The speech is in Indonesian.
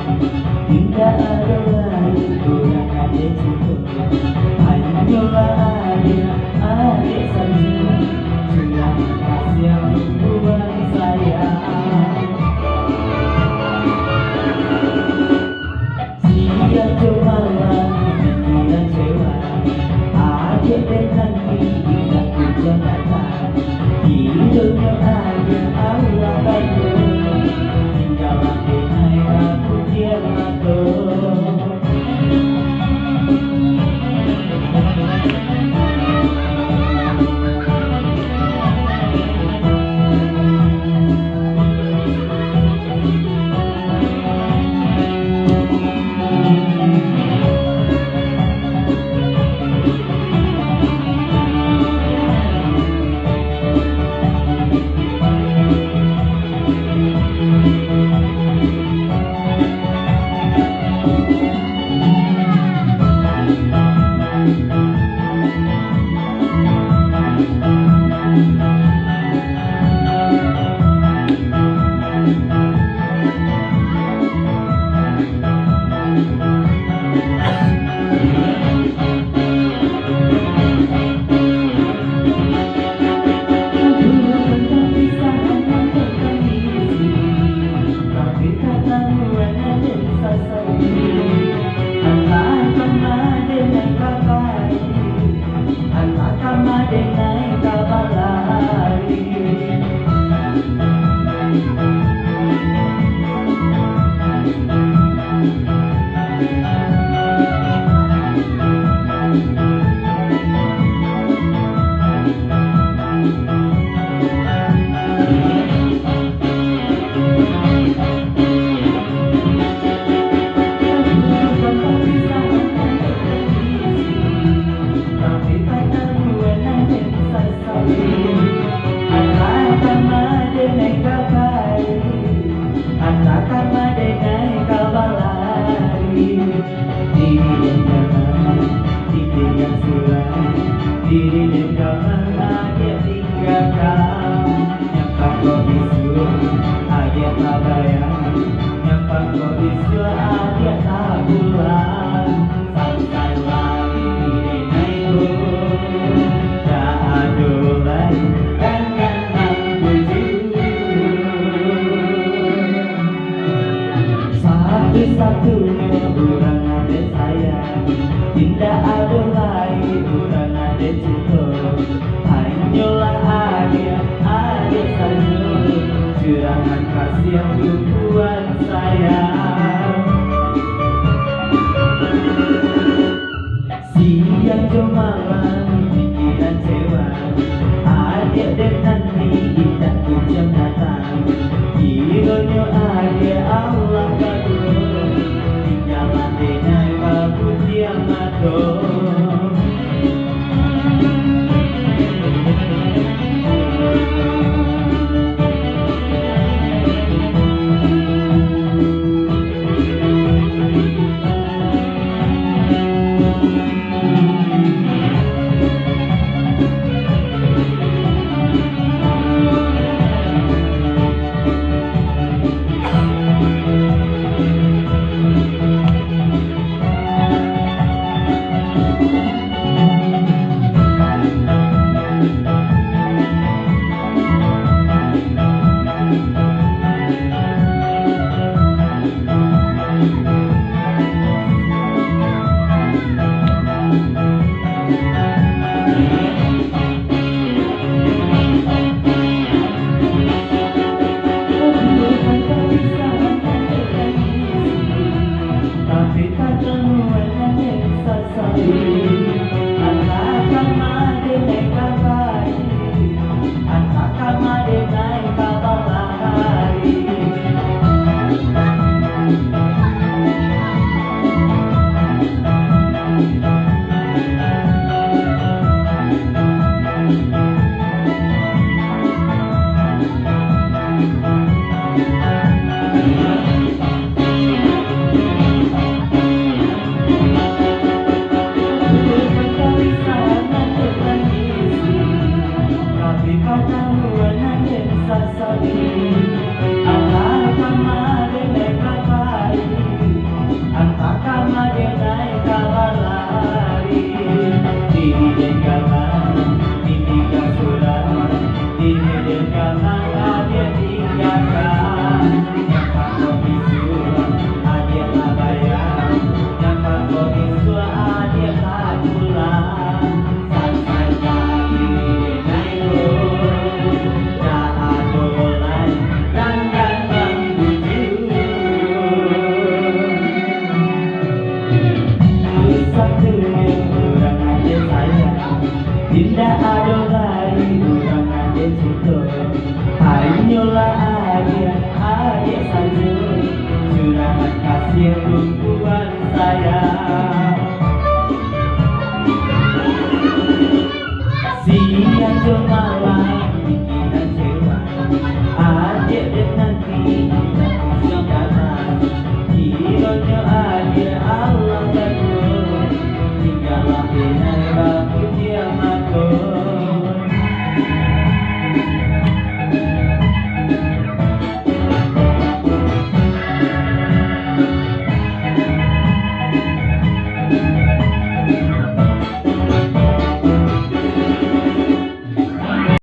Tidak ada lain kurang ada cukup, hanyalah adik saja. Terima kasih yang membuat saya. Siang malam pikiran cewa, adik dan nanti tidak hujan datang. Hidupnya aja Allah bantu, tinggal lantai aku diam atur. Diri dan kawan aja tinggalkan, nyampak kau bisu aja tak bayang, nyampak kau bisu aja tak pulang. Sampai lagi denaiku tak ada lagi kangen buju. Satu-satunya orang ada saya, tidak ada lain orang ada cukup, hanyalah adik saja. Curahan kasih yang membuat saya. Siang ke malam pikiran cewa, adik dan nanti tidak hujan datang. Kiranya adik Allah bagus, tinggal denai babu tiang mata. kasih perempuan sayang.